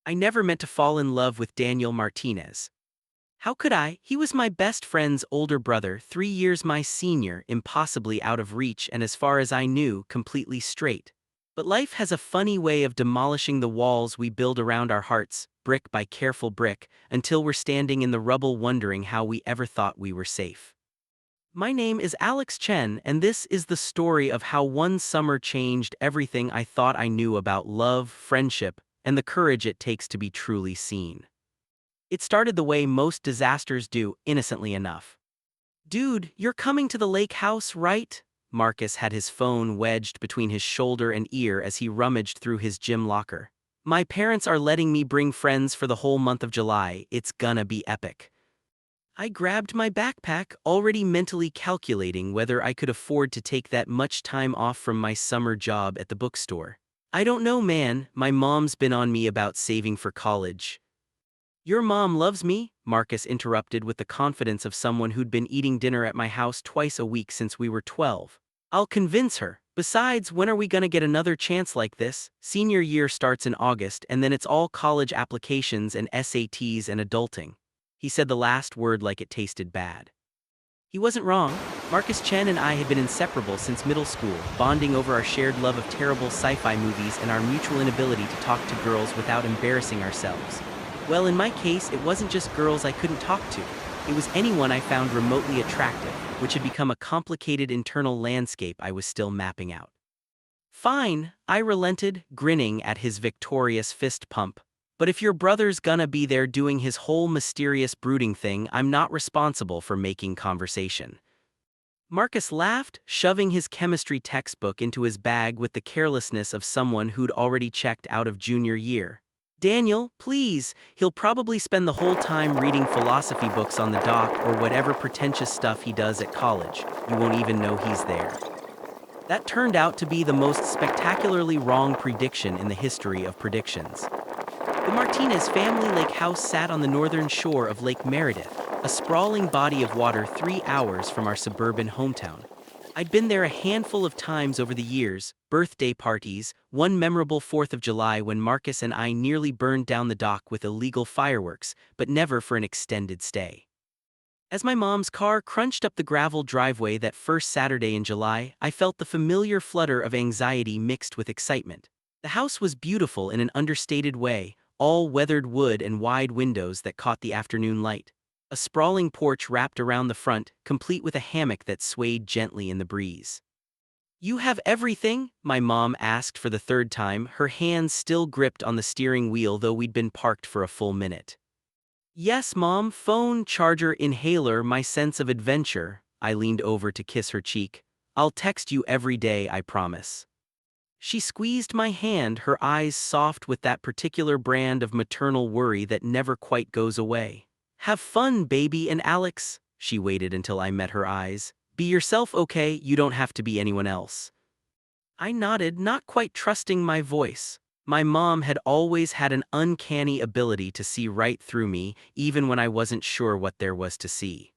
I never meant to fall in love with Daniel Martinez. How could I? He was my best friend's older brother, 3 years my senior, impossibly out of reach and as far as I knew, completely straight. But life has a funny way of demolishing the walls we build around our hearts, brick by careful brick, until we're standing in the rubble wondering how we ever thought we were safe. My name is Alex Chen, and this is the story of how one summer changed everything I thought I knew about love, friendship, and the courage it takes to be truly seen. It started the way most disasters do, innocently enough. "Dude, you're coming to the lake house, right?" Marcus had his phone wedged between his shoulder and ear as he rummaged through his gym locker. "My parents are letting me bring friends for the whole month of July. It's gonna be epic." I grabbed my backpack, already mentally calculating whether I could afford to take that much time off from my summer job at the bookstore. "I don't know, man. My mom's been on me about saving for college." "Your mom loves me," Marcus interrupted with the confidence of someone who'd been eating dinner at my house twice a week since we were 12. "I'll convince her. Besides, when are we gonna get another chance like this? Senior year starts in August, and then it's all college applications and SATs and adulting." He said the last word like it tasted bad. He wasn't wrong. Marcus Chen and I had been inseparable since middle school, bonding over our shared love of terrible sci-fi movies and our mutual inability to talk to girls without embarrassing ourselves. Well, in my case, it wasn't just girls I couldn't talk to. It was anyone I found remotely attractive, which had become a complicated internal landscape I was still mapping out. "Fine," I relented, grinning at his victorious fist pump. "But if your brother's gonna be there doing his whole mysterious brooding thing, I'm not responsible for making conversation." Marcus laughed, shoving his chemistry textbook into his bag with the carelessness of someone who'd already checked out of junior year. "Daniel, please, he'll probably spend the whole time reading philosophy books on the dock or whatever pretentious stuff he does at college. You won't even know he's there." That turned out to be the most spectacularly wrong prediction in the history of predictions. The Martinez family lake house sat on the northern shore of Lake Meredith, a sprawling body of water 3 hours from our suburban hometown. I'd been there a handful of times over the years, birthday parties, one memorable 4th of July when Marcus and I nearly burned down the dock with illegal fireworks, but never for an extended stay. As my mom's car crunched up the gravel driveway that first Saturday in July, I felt the familiar flutter of anxiety mixed with excitement. The house was beautiful in an understated way, all weathered wood and wide windows that caught the afternoon light. A sprawling porch wrapped around the front, complete with a hammock that swayed gently in the breeze. "You have everything?" my mom asked for the third time, her hands still gripped on the steering wheel though we'd been parked for a full minute. "Yes, Mom, phone, charger, inhaler, my sense of adventure." I leaned over to kiss her cheek. "I'll text you every day, I promise." She squeezed my hand, her eyes soft with that particular brand of maternal worry that never quite goes away. "Have fun, baby, and Alex." She waited until I met her eyes. "Be yourself, okay? You don't have to be anyone else." I nodded, not quite trusting my voice. My mom had always had an uncanny ability to see right through me, even when I wasn't sure what there was to see.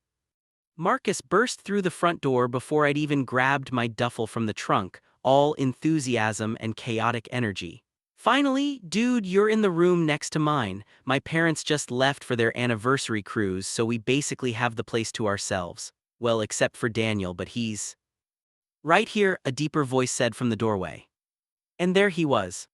Marcus burst through the front door before I'd even grabbed my duffel from the trunk, all enthusiasm and chaotic energy. "Finally, dude, you're in the room next to mine. My parents just left for their anniversary cruise, so we basically have the place to ourselves. Well, except for Daniel, but he's..." "Right here," a deeper voice said from the doorway. And there he was.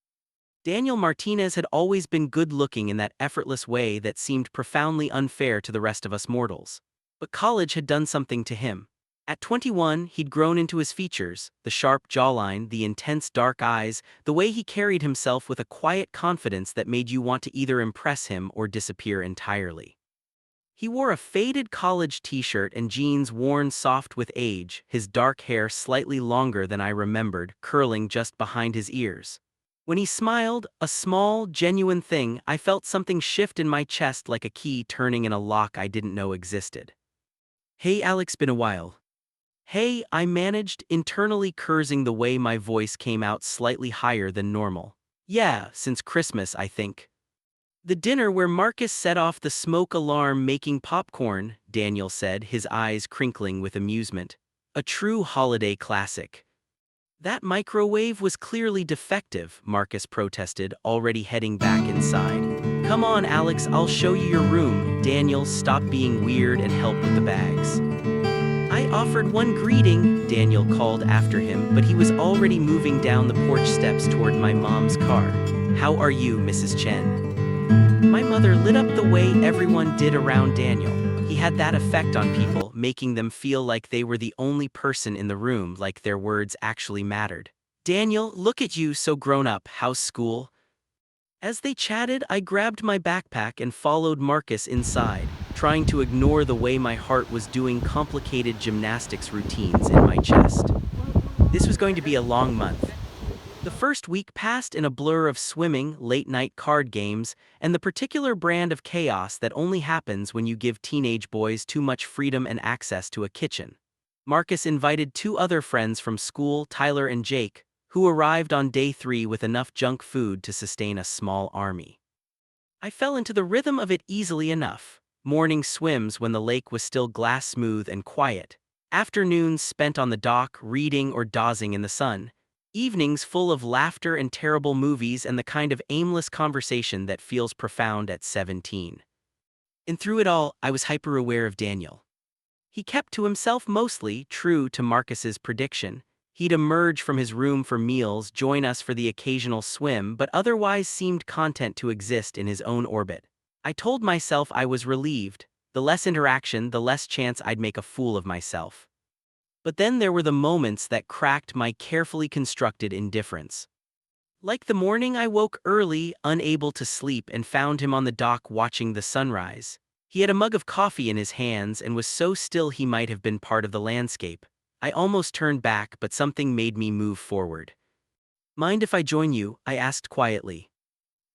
Daniel Martinez had always been good-looking in that effortless way that seemed profoundly unfair to the rest of us mortals. But college had done something to him. At 21, he'd grown into his features, the sharp jawline, the intense dark eyes, the way he carried himself with a quiet confidence that made you want to either impress him or disappear entirely. He wore a faded college t-shirt and jeans worn soft with age, his dark hair slightly longer than I remembered, curling just behind his ears. When he smiled, a small, genuine thing, I felt something shift in my chest like a key turning in a lock I didn't know existed. "Hey Alex, been a while." "Hey," I managed, internally cursing the way my voice came out slightly higher than normal. "Yeah, since Christmas, I think." "The dinner where Marcus set off the smoke alarm making popcorn," Daniel said, his eyes crinkling with amusement. "A true holiday classic." That microwave was clearly defective, Marcus protested, already heading back inside. Come on, Alex, I'll show you your room. Daniel, stop being weird and help with the bags. I offered one greeting, Daniel called after him, but he was already moving down the porch steps toward my mom's car. How are you, Mrs. Chen? My mother lit up the way everyone did around Daniel. He had that effect on people, making them feel like they were the only person in the room, like their words actually mattered. Daniel, look at you, so grown up. How's school? As they chatted, I grabbed my backpack and followed Marcus inside, trying to ignore the way my heart was doing complicated gymnastics routines in my chest. This was going to be a long month. The first week passed in a blur of swimming, late-night card games, and the particular brand of chaos that only happens when you give teenage boys too much freedom and access to a kitchen. Marcus invited two other friends from school, Tyler and Jake, who arrived on day 3 with enough junk food to sustain a small army. I fell into the rhythm of it easily enough. Morning swims when the lake was still glass smooth and quiet. Afternoons spent on the dock, reading or dozing in the sun. Evenings full of laughter and terrible movies and the kind of aimless conversation that feels profound at 17. And through it all, I was hyper-aware of Daniel. He kept to himself mostly, true to Marcus's prediction. He'd emerge from his room for meals, join us for the occasional swim, but otherwise seemed content to exist in his own orbit. I told myself I was relieved. The less interaction, the less chance I'd make a fool of myself. But then there were the moments that cracked my carefully constructed indifference. Like the morning I woke early, unable to sleep, and found him on the dock watching the sunrise. He had a mug of coffee in his hands and was so still he might have been part of the landscape. I almost turned back, but something made me move forward. Mind if I join you? I asked quietly.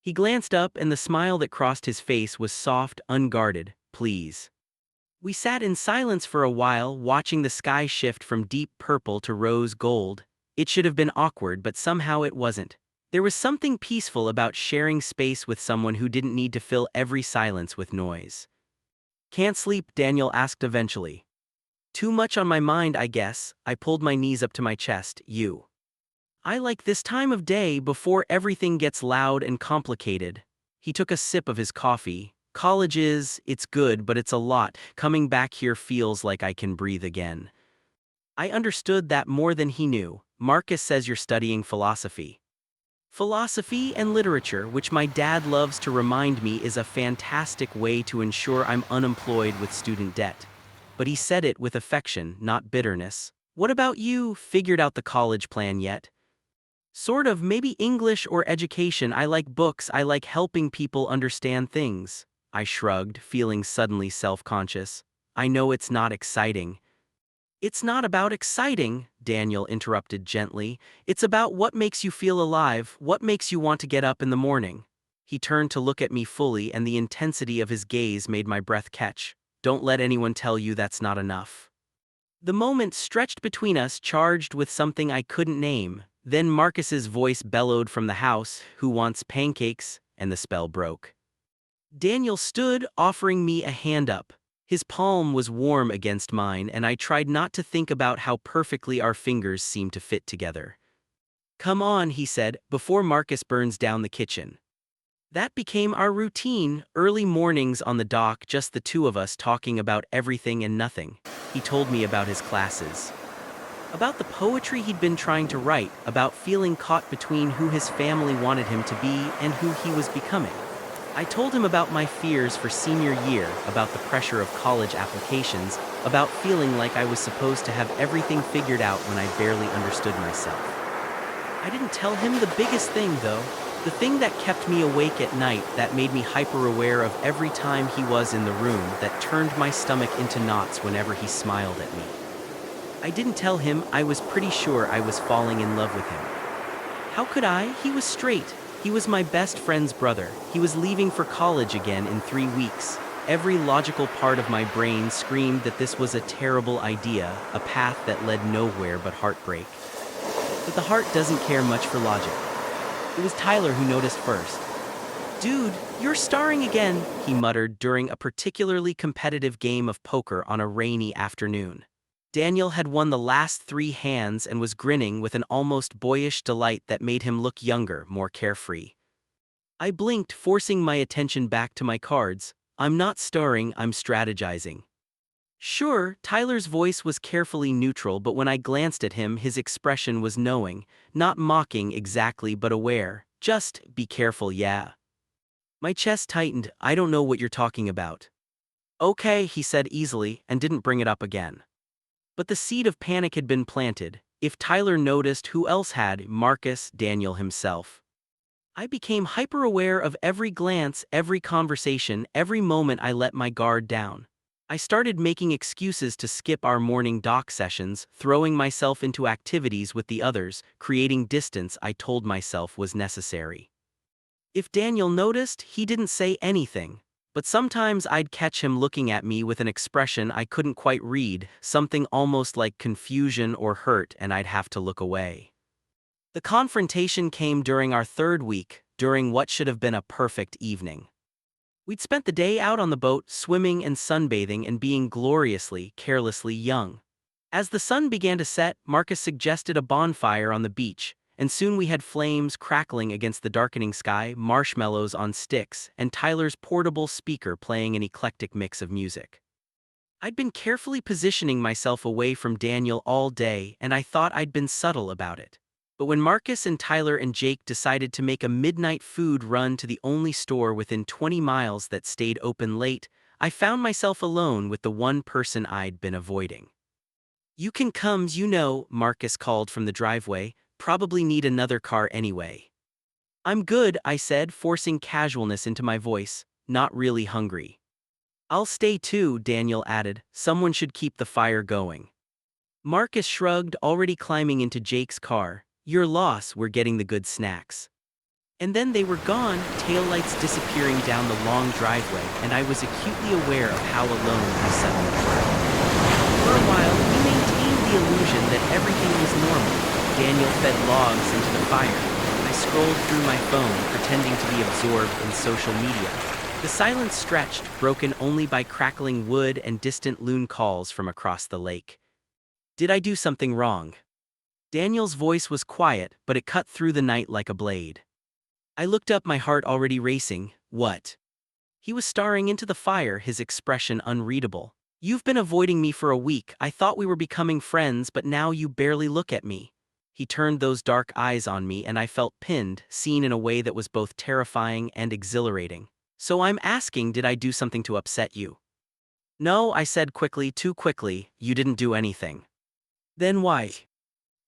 He glanced up and the smile that crossed his face was soft, unguarded. Please. We sat in silence for a while, watching the sky shift from deep purple to rose gold. It should have been awkward, but somehow it wasn't. There was something peaceful about sharing space with someone who didn't need to fill every silence with noise. Can't sleep? Daniel asked eventually. Too much on my mind, I guess. I pulled my knees up to my chest. You. I like this time of day before everything gets loud and complicated. He took a sip of his coffee. College it's good, but it's a lot. Coming back here feels like I can breathe again. I understood that more than he knew. Marcus says you're studying philosophy. Philosophy and literature, which my dad loves to remind me is a fantastic way to ensure I'm unemployed with student debt. But he said it with affection, not bitterness. What about you? Figured out the college plan yet? Sort of, maybe English or education. I like books, I like helping people understand things. I shrugged, feeling suddenly self-conscious. I know it's not exciting. It's not about exciting, Daniel interrupted gently. It's about what makes you feel alive, what makes you want to get up in the morning. He turned to look at me fully, and the intensity of his gaze made my breath catch. Don't let anyone tell you that's not enough. The moment stretched between us, charged with something I couldn't name. Then Marcus's voice bellowed from the house, "Who wants pancakes?" and the spell broke. Daniel stood, offering me a hand up. His palm was warm against mine, and I tried not to think about how perfectly our fingers seemed to fit together. Come on, he said, before Marcus burns down the kitchen. That became our routine, early mornings on the dock, just the two of us talking about everything and nothing. He told me about his classes. About the poetry he'd been trying to write, about feeling caught between who his family wanted him to be and who he was becoming. I told him about my fears for senior year, about the pressure of college applications, about feeling like I was supposed to have everything figured out when I barely understood myself. I didn't tell him the biggest thing, though, the thing that kept me awake at night, that made me hyper-aware of every time he was in the room, that turned my stomach into knots whenever he smiled at me. I didn't tell him I was pretty sure I was falling in love with him. How could I? He was straight. He was my best friend's brother. He was leaving for college again in 3 weeks. Every logical part of my brain screamed that this was a terrible idea, a path that led nowhere but heartbreak. But the heart doesn't care much for logic. It was Tyler who noticed first. "Dude, you're starring again," he muttered during a particularly competitive game of poker on a rainy afternoon. Daniel had won the last 3 hands and was grinning with an almost boyish delight that made him look younger, more carefree. I blinked, forcing my attention back to my cards. I'm not stirring, I'm strategizing. Sure, Tyler's voice was carefully neutral, but when I glanced at him, his expression was knowing, not mocking exactly but aware. Just, be careful, yeah. My chest tightened. I don't know what you're talking about. Okay, he said easily, and didn't bring it up again. But the seed of panic had been planted. If Tyler noticed, who else had? Marcus, Daniel himself. I became hyper-aware of every glance, every conversation, every moment I let my guard down. I started making excuses to skip our morning doc sessions, throwing myself into activities with the others, creating distance I told myself was necessary. If Daniel noticed, he didn't say anything. But sometimes I'd catch him looking at me with an expression I couldn't quite read, something almost like confusion or hurt, and I'd have to look away. The confrontation came during our 3rd week, during what should have been a perfect evening. We'd spent the day out on the boat, swimming and sunbathing and being gloriously, carelessly young. As the sun began to set, Marcus suggested a bonfire on the beach, and soon we had flames crackling against the darkening sky, marshmallows on sticks, and Tyler's portable speaker playing an eclectic mix of music. I'd been carefully positioning myself away from Daniel all day, and I thought I'd been subtle about it. But when Marcus and Tyler and Jake decided to make a midnight food run to the only store within 20 miles that stayed open late, I found myself alone with the one person I'd been avoiding. You can come, Marcus called from the driveway. Probably need another car anyway. I'm good, I said, forcing casualness into my voice, not really hungry. I'll stay too, Daniel added. Someone should keep the fire going. Marcus shrugged, already climbing into Jake's car. Your loss, we're getting the good snacks. And then they were gone, taillights disappearing down the long driveway, and I was acutely aware of how alone I suddenly felt. For a while, we maintained the illusion that everything was normal. Daniel fed logs into the fire. I scrolled through my phone, pretending to be absorbed in social media. The silence stretched, broken only by crackling wood and distant loon calls from across the lake. Did I do something wrong? Daniel's voice was quiet, but it cut through the night like a blade. I looked up, my heart already racing. What? He was staring into the fire, his expression unreadable. You've been avoiding me for a week. I thought we were becoming friends, but now you barely look at me. He turned those dark eyes on me and I felt pinned, seen in a way that was both terrifying and exhilarating. So I'm asking, did I do something to upset you? No, I said quickly, too quickly. You didn't do anything. Then why?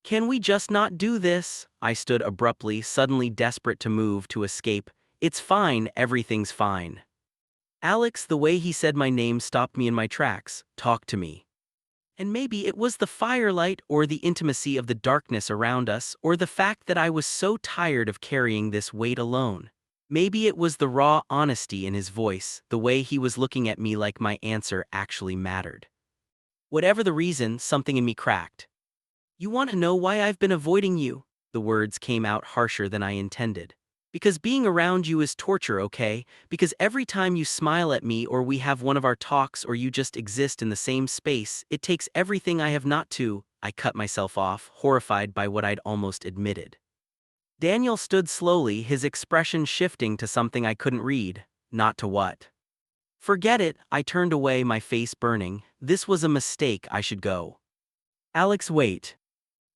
Can we just not do this? I stood abruptly, suddenly desperate to move, to escape. It's fine, everything's fine. Alex, the way he said my name stopped me in my tracks. Talk to me. And maybe it was the firelight or the intimacy of the darkness around us, or the fact that I was so tired of carrying this weight alone. Maybe it was the raw honesty in his voice, the way he was looking at me like my answer actually mattered. Whatever the reason, something in me cracked. You want to know why I've been avoiding you? The words came out harsher than I intended. Because being around you is torture, okay? Because every time you smile at me or we have one of our talks or you just exist in the same space, it takes everything I have not to. I cut myself off, horrified by what I'd almost admitted. Daniel stood slowly, his expression shifting to something I couldn't read. Not to what? Forget it, I turned away, my face burning. This was a mistake, I should go. Alex, wait.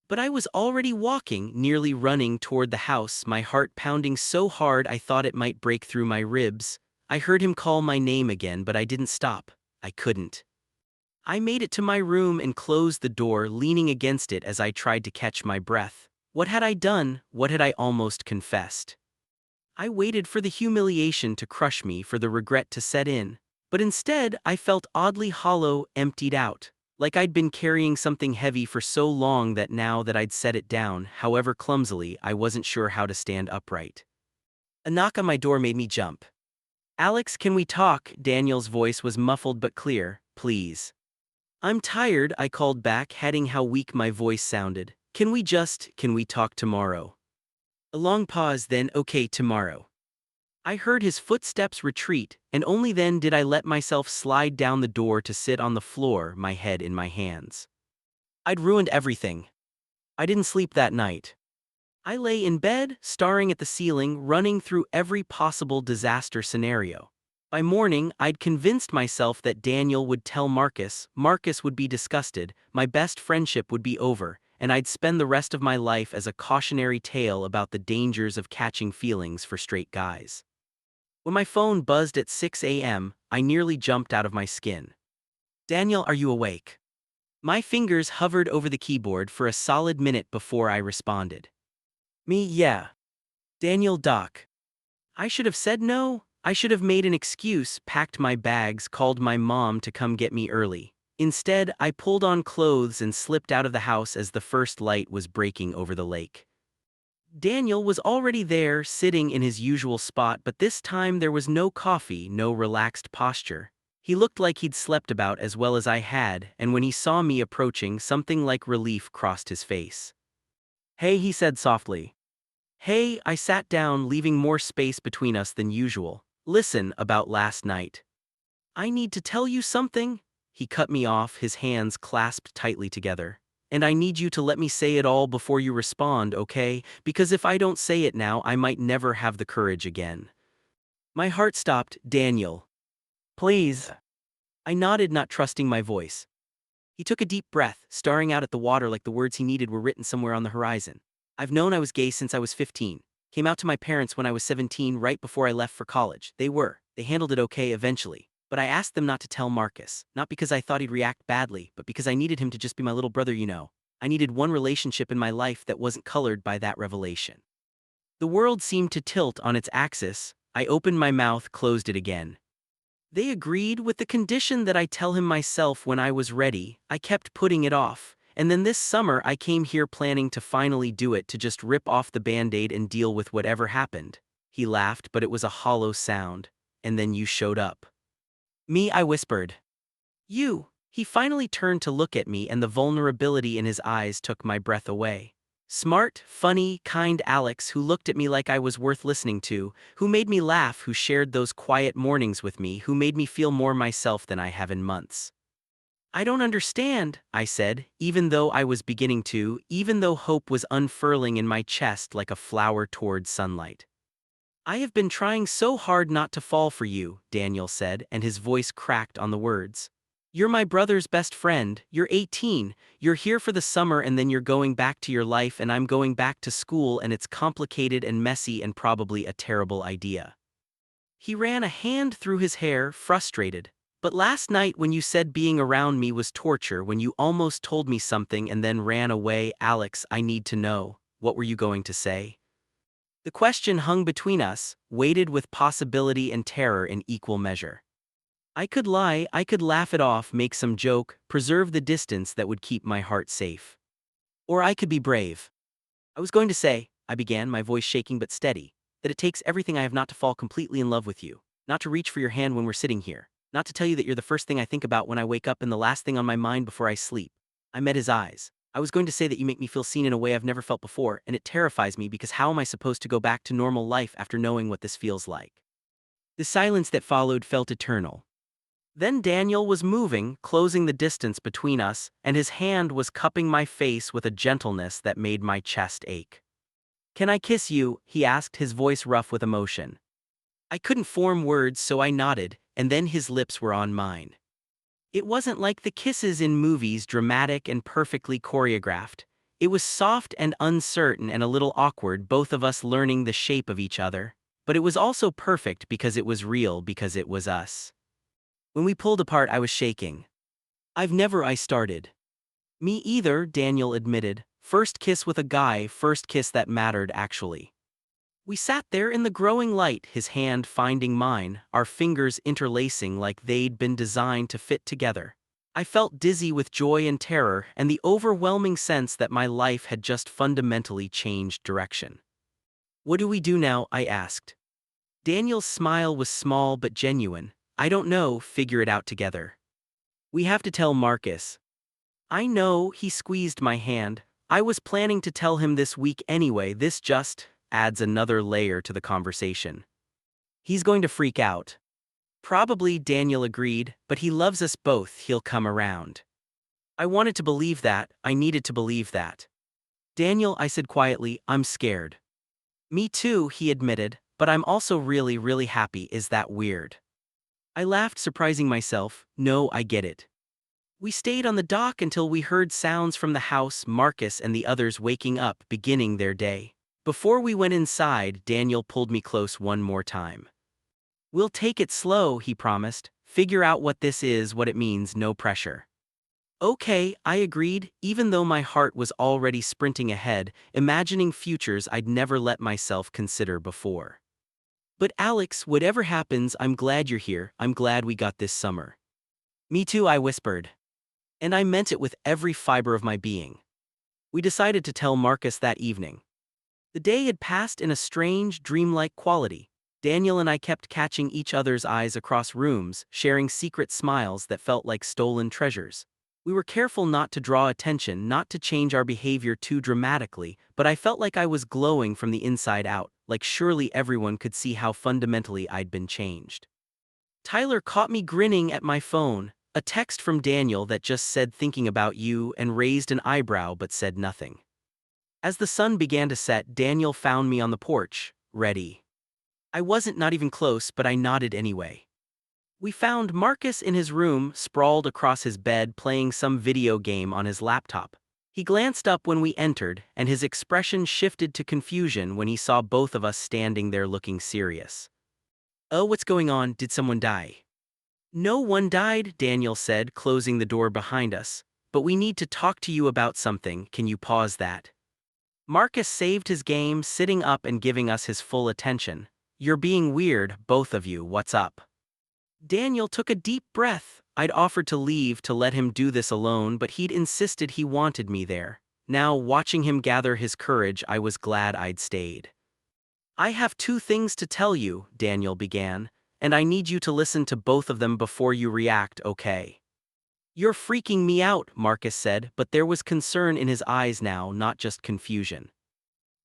But I was already walking, nearly running toward the house, my heart pounding so hard I thought it might break through my ribs. I heard him call my name again, but I didn't stop. I couldn't. I made it to my room and closed the door, leaning against it as I tried to catch my breath. What had I done? What had I almost confessed? I waited for the humiliation to crush me, for the regret to set in. But instead, I felt oddly hollow, emptied out. Like I'd been carrying something heavy for so long that now that I'd set it down, however clumsily, I wasn't sure how to stand upright. A knock on my door made me jump. Alex, can we talk? Daniel's voice was muffled but clear. Please. I'm tired, I called back, hating how weak my voice sounded. Can we talk tomorrow? A long pause, then, okay, tomorrow. I heard his footsteps retreat, and only then did I let myself slide down the door to sit on the floor, my head in my hands. I'd ruined everything. I didn't sleep that night. I lay in bed, staring at the ceiling, running through every possible disaster scenario. By morning, I'd convinced myself that Daniel would tell Marcus, Marcus would be disgusted, my best friendship would be over, and I'd spend the rest of my life as a cautionary tale about the dangers of catching feelings for straight guys. When my phone buzzed at 6 a.m., I nearly jumped out of my skin. Daniel, are you awake? My fingers hovered over the keyboard for a solid minute before I responded. Me, yeah. Daniel, Doc. I should have said no. I should have made an excuse, packed my bags, called my mom to come get me early. Instead, I pulled on clothes and slipped out of the house as the first light was breaking over the lake. Daniel was already there, sitting in his usual spot, but this time there was no coffee, no relaxed posture. He looked like he'd slept about as well as I had, and when he saw me approaching, something like relief crossed his face. Hey, he said softly. Hey, I sat down, leaving more space between us than usual. Listen, about last night. I need to tell you something. He cut me off, his hands clasped tightly together. And I need you to let me say it all before you respond, okay? Because if I don't say it now, I might never have the courage again. My heart stopped. Daniel. Please. I nodded, not trusting my voice. He took a deep breath, staring out at the water like the words he needed were written somewhere on the horizon. I've known I was gay since I was 15. Came out to my parents when I was 17, right before I left for college. They handled it okay eventually. But I asked them not to tell Marcus, not because I thought he'd react badly, but because I needed him to just be my little brother, you know. I needed one relationship in my life that wasn't colored by that revelation. The world seemed to tilt on its axis. I opened my mouth, closed it again. They agreed with the condition that I tell him myself when I was ready. I kept putting it off. And then this summer I came here planning to finally do it, to just rip off the band-aid and deal with whatever happened. He laughed, but it was a hollow sound. And then you showed up. Me, I whispered. You. He finally turned to look at me, and the vulnerability in his eyes took my breath away. Smart, funny, kind Alex, who looked at me like I was worth listening to, who made me laugh, who shared those quiet mornings with me, who made me feel more myself than I have in months. I don't understand, I said, even though I was beginning to, even though hope was unfurling in my chest like a flower toward sunlight. I have been trying so hard not to fall for you, Daniel said, and his voice cracked on the words. You're my brother's best friend, you're 18, you're here for the summer and then you're going back to your life and I'm going back to school and it's complicated and messy and probably a terrible idea. He ran a hand through his hair, frustrated. But last night when you said being around me was torture, when you almost told me something and then ran away, Alex, I need to know, what were you going to say? The question hung between us, weighted with possibility and terror in equal measure. I could lie, I could laugh it off, make some joke, preserve the distance that would keep my heart safe. Or I could be brave. I was going to say, I began, my voice shaking but steady, that it takes everything I have not to fall completely in love with you, not to reach for your hand when we're sitting here, not to tell you that you're the first thing I think about when I wake up and the last thing on my mind before I sleep. I met his eyes. I was going to say that you make me feel seen in a way I've never felt before, and it terrifies me because how am I supposed to go back to normal life after knowing what this feels like? The silence that followed felt eternal. Then Daniel was moving, closing the distance between us, and his hand was cupping my face with a gentleness that made my chest ache. Can I kiss you? He asked, his voice rough with emotion. I couldn't form words, so I nodded, and then his lips were on mine. It wasn't like the kisses in movies, dramatic and perfectly choreographed. It was soft and uncertain and a little awkward, both of us learning the shape of each other. But it was also perfect because it was real, because it was us. When we pulled apart, I was shaking. I started. Me either, Daniel admitted. First kiss with a guy, first kiss that mattered, actually. We sat there in the growing light, his hand finding mine, our fingers interlacing like they'd been designed to fit together. I felt dizzy with joy and terror and the overwhelming sense that my life had just fundamentally changed direction. What do we do now? I asked. Daniel's smile was small but genuine. I don't know, figure it out together. We have to tell Marcus. I know, he squeezed my hand. I was planning to tell him this week anyway, this just adds another layer to the conversation. He's going to freak out. Probably, Daniel agreed, but he loves us both, he'll come around. I wanted to believe that, I needed to believe that. Daniel, I said quietly, I'm scared. Me too, he admitted, but I'm also really, really happy. Is that weird? I laughed, surprising myself. No, I get it. We stayed on the dock until we heard sounds from the house, Marcus and the others waking up, beginning their day. Before we went inside, Daniel pulled me close one more time. We'll take it slow, he promised. Figure out what this is, what it means, no pressure. Okay, I agreed, even though my heart was already sprinting ahead, imagining futures I'd never let myself consider before. But Alex, whatever happens, I'm glad you're here. I'm glad we got this summer. Me too, I whispered. And I meant it with every fiber of my being. We decided to tell Marcus that evening. The day had passed in a strange, dreamlike quality. Daniel and I kept catching each other's eyes across rooms, sharing secret smiles that felt like stolen treasures. We were careful not to draw attention, not to change our behavior too dramatically, but I felt like I was glowing from the inside out, like surely everyone could see how fundamentally I'd been changed. Tyler caught me grinning at my phone, a text from Daniel that just said thinking about you and raised an eyebrow but said nothing. As the sun began to set, Daniel found me on the porch, ready. I wasn't not even close, but I nodded anyway. We found Marcus in his room, sprawled across his bed playing some video game on his laptop. He glanced up when we entered, and his expression shifted to confusion when he saw both of us standing there looking serious. Oh, what's going on? Did someone die? No one died, Daniel said, closing the door behind us. But we need to talk to you about something. Can you pause that? Marcus saved his game, sitting up and giving us his full attention. You're being weird, both of you. What's up? Daniel took a deep breath. I'd offered to leave to let him do this alone, but he'd insisted he wanted me there. Now, watching him gather his courage, I was glad I'd stayed. I have two things to tell you, Daniel began, and I need you to listen to both of them before you react, okay? You're freaking me out, Marcus said, but there was concern in his eyes now, not just confusion.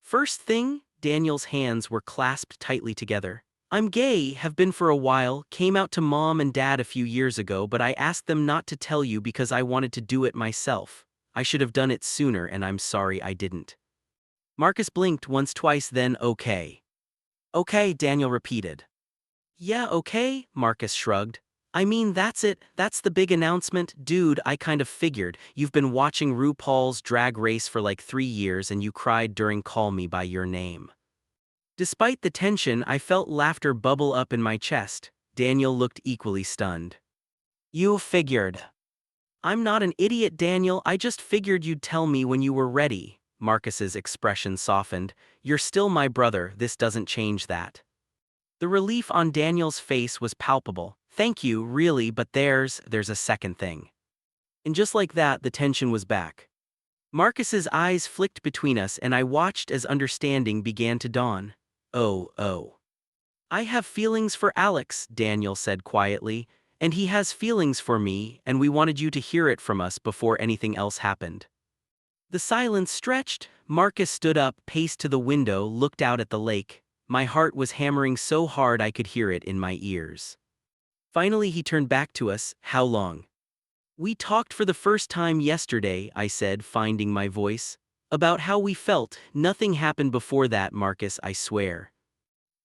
First thing, Daniel's hands were clasped tightly together. I'm gay, have been for a while, came out to Mom and Dad a few years ago, but I asked them not to tell you because I wanted to do it myself. I should have done it sooner and I'm sorry I didn't. Marcus blinked once, twice, then okay. Okay, Daniel repeated. Yeah, okay, Marcus shrugged. I mean, that's it, that's the big announcement. Dude, I kind of figured. You've been watching RuPaul's Drag Race for like 3 years and you cried during Call Me by Your Name. Despite the tension, I felt laughter bubble up in my chest. Daniel looked equally stunned. You figured. I'm not an idiot, Daniel, I just figured you'd tell me when you were ready. Marcus's expression softened. You're still my brother, this doesn't change that. The relief on Daniel's face was palpable. Thank you, really, but there's a second thing. And just like that, the tension was back. Marcus's eyes flicked between us and I watched as understanding began to dawn. Oh. I have feelings for Alex, Daniel said quietly, and he has feelings for me, and we wanted you to hear it from us before anything else happened. The silence stretched. Marcus stood up, paced to the window, looked out at the lake. My heart was hammering so hard I could hear it in my ears. Finally he turned back to us. How long? We talked for the first time yesterday, I said, finding my voice. About how we felt. Nothing happened before that, Marcus, I swear.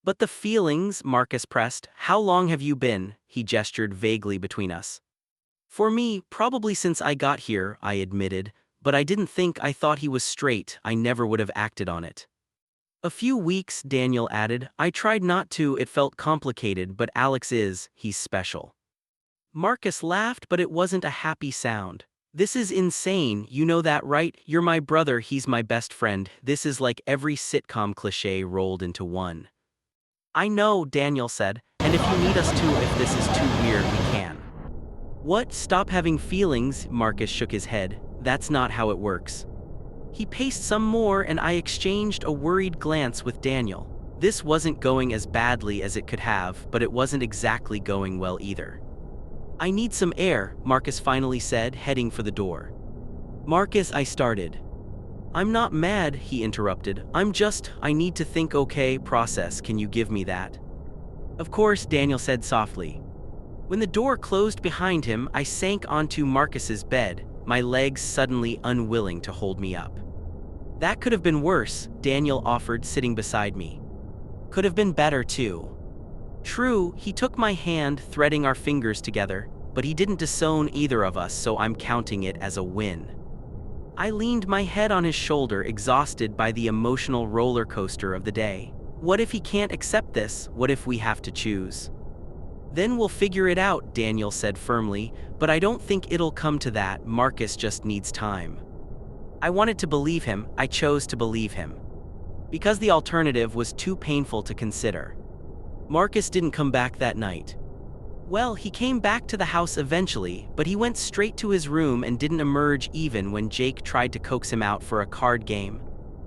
But the feelings, Marcus pressed. How long have you been? He gestured vaguely between us. For me, probably since I got here, I admitted, but I didn't think. I thought he was straight. I never would have acted on it. A few weeks, Daniel added. I tried not to, it felt complicated, but Alex he's special. Marcus laughed, but it wasn't a happy sound. This is insane, you know that, right? You're my brother, he's my best friend. This is like every sitcom cliché rolled into one. I know, Daniel said, and if you need us to, if this is too weird, we can. What? Stop having feelings, Marcus shook his head. That's not how it works. He paced some more and I exchanged a worried glance with Daniel. This wasn't going as badly as it could have, but it wasn't exactly going well either. I need some air, Marcus finally said, heading for the door. Marcus, I started. I'm not mad, he interrupted. I need to think. Okay, process, can you give me that? Of course, Daniel said softly. When the door closed behind him, I sank onto Marcus's bed, my legs suddenly unwilling to hold me up. That could have been worse, Daniel offered, sitting beside me. Could have been better too. True, he took my hand, threading our fingers together, but he didn't disown either of us, so I'm counting it as a win. I leaned my head on his shoulder, exhausted by the emotional roller coaster of the day. What if he can't accept this? What if we have to choose? Then we'll figure it out, Daniel said firmly, but I don't think it'll come to that. Marcus just needs time. I wanted to believe him. I chose to believe him. Because the alternative was too painful to consider. Marcus didn't come back that night. Well, he came back to the house eventually, but he went straight to his room and didn't emerge even when Jake tried to coax him out for a card game.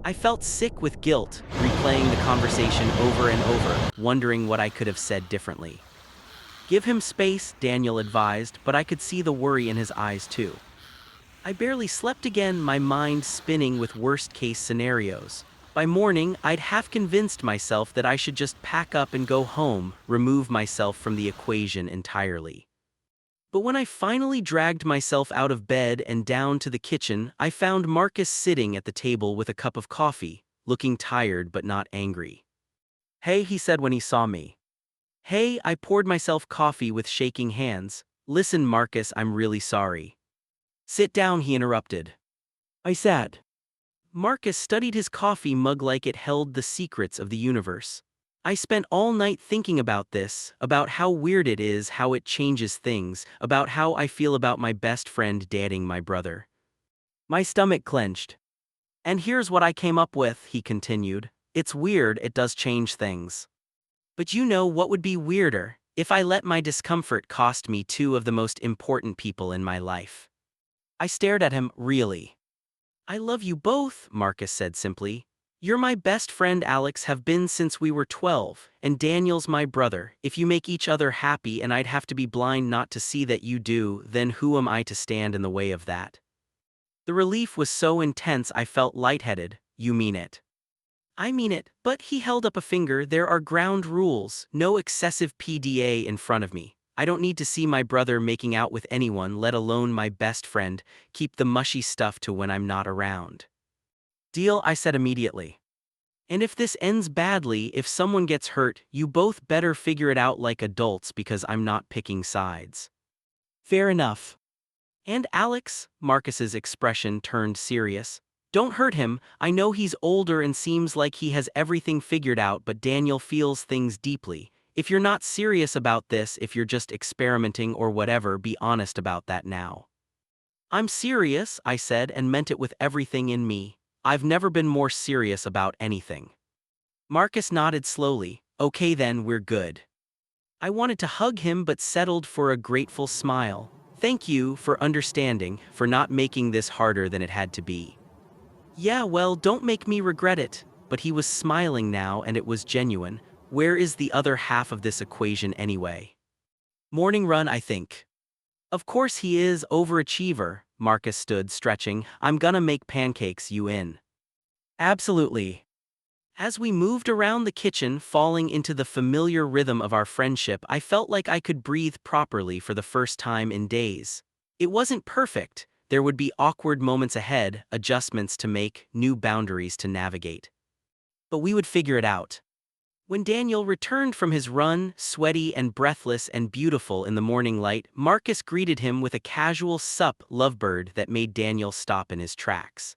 I felt sick with guilt, replaying the conversation over and over, wondering what I could have said differently. Give him space, Daniel advised, but I could see the worry in his eyes too. I barely slept again, my mind spinning with worst-case scenarios. By morning, I'd half convinced myself that I should just pack up and go home, remove myself from the equation entirely. But when I finally dragged myself out of bed and down to the kitchen, I found Marcus sitting at the table with a cup of coffee, looking tired but not angry. "Hey," he said when he saw me. "Hey," I poured myself coffee with shaking hands. "Listen, Marcus, I'm really sorry." "Sit down," he interrupted. I sat. Marcus studied his coffee mug like it held the secrets of the universe. "I spent all night thinking about this, about how weird it is, how it changes things, about how I feel about my best friend dating my brother." My stomach clenched. "And here's what I came up with," he continued. "It's weird, it does change things. But you know what would be weirder? If I let my discomfort cost me two of the most important people in my life." I stared at him. "Really?" "I love you both," Marcus said simply. "You're my best friend, Alex, have been since we were 12, and Daniel's my brother. If you make each other happy and I'd have to be blind not to see that you do, then who am I to stand in the way of that?" The relief was so intense I felt lightheaded. "You mean it?" "I mean it," but he held up a finger. "There are ground rules, no excessive PDA in front of me. I don't need to see my brother making out with anyone, let alone my best friend. Keep the mushy stuff to when I'm not around." "Deal," I said immediately. "And if this ends badly, if someone gets hurt, you both better figure it out like adults because I'm not picking sides." "Fair enough." "And Alex," Marcus's expression turned serious, "don't hurt him. I know he's older and seems like he has everything figured out, but Daniel feels things deeply. If you're not serious about this, if you're just experimenting or whatever, be honest about that now." "I'm serious," I said, and meant it with everything in me. I've never been more serious about anything. Marcus nodded slowly. "Okay then, we're good." I wanted to hug him but settled for a grateful smile. "Thank you for understanding, for not making this harder than it had to be." "Yeah, well, don't make me regret it." But he was smiling now and it was genuine. "Where is the other half of this equation anyway?" "Morning run, I think." "Of course he is, overachiever." Marcus stood, stretching. "I'm gonna make pancakes, you in?" "Absolutely." As we moved around the kitchen, falling into the familiar rhythm of our friendship, I felt like I could breathe properly for the first time in days. It wasn't perfect. There would be awkward moments ahead, adjustments to make, new boundaries to navigate. But we would figure it out. When Daniel returned from his run, sweaty and breathless and beautiful in the morning light, Marcus greeted him with a casual "Sup, lovebird" that made Daniel stop in his tracks.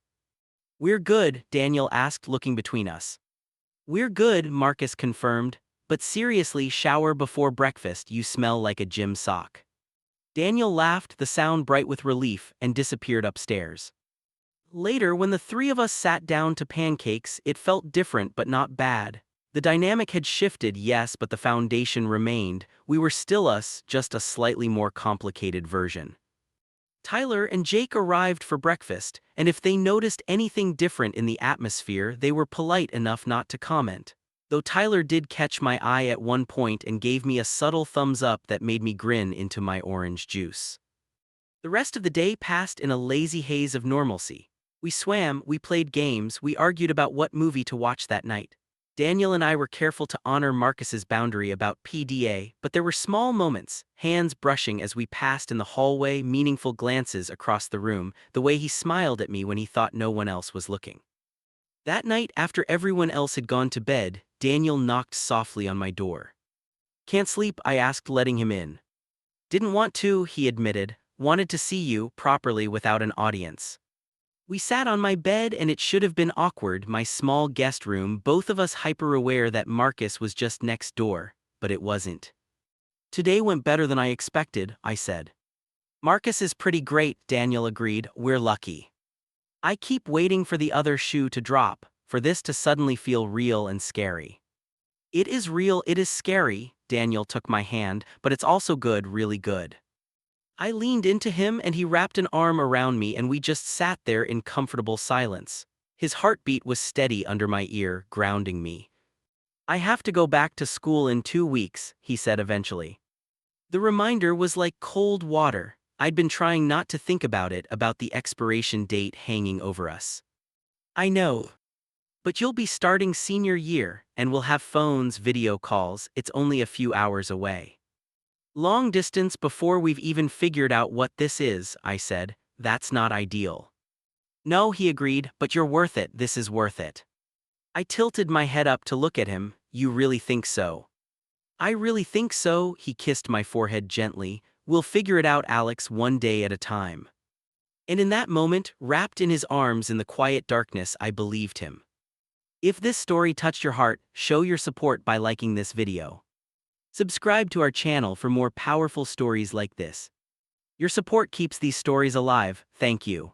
"We're good," Daniel asked, looking between us. "We're good," Marcus confirmed. "But seriously, shower before breakfast, you smell like a gym sock." Daniel laughed, the sound bright with relief, and disappeared upstairs. Later, when the three of us sat down to pancakes, it felt different but not bad. The dynamic had shifted, yes, but the foundation remained. We were still us, just a slightly more complicated version. Tyler and Jake arrived for breakfast, and if they noticed anything different in the atmosphere, they were polite enough not to comment. Though Tyler did catch my eye at one point and gave me a subtle thumbs up that made me grin into my orange juice. The rest of the day passed in a lazy haze of normalcy. We swam, we played games, we argued about what movie to watch that night. Daniel and I were careful to honor Marcus's boundary about PDA, but there were small moments, hands brushing as we passed in the hallway, meaningful glances across the room, the way he smiled at me when he thought no one else was looking. That night, after everyone else had gone to bed, Daniel knocked softly on my door. "Can't sleep?" I asked, letting him in. "Didn't want to," he admitted. "Wanted to see you properly without an audience." We sat on my bed, and it should have been awkward, my small guest room, both of us hyper-aware that Marcus was just next door, but it wasn't. "Today went better than I expected," I said. "Marcus is pretty great," Daniel agreed. "We're lucky." I keep waiting for the other shoe to drop, for this to suddenly feel real and scary. "It is real, it is scary," Daniel took my hand, "but it's also good, really good." I leaned into him and he wrapped an arm around me and we just sat there in comfortable silence. His heartbeat was steady under my ear, grounding me. "I have to go back to school in 2 weeks," he said eventually. The reminder was like cold water. I'd been trying not to think about it, about the expiration date hanging over us. "I know. But you'll be starting senior year, and we'll have phones, video calls, it's only a few hours away." "Long distance before we've even figured out what this is," I said. "That's not ideal." "No," he agreed, "but you're worth it, this is worth it." I tilted my head up to look at him. "You really think so?" "I really think so," he kissed my forehead gently. "We'll figure it out, Alex, one day at a time." And in that moment, wrapped in his arms in the quiet darkness, I believed him. If this story touched your heart, show your support by liking this video. Subscribe to our channel for more powerful stories like this. Your support keeps these stories alive. Thank you.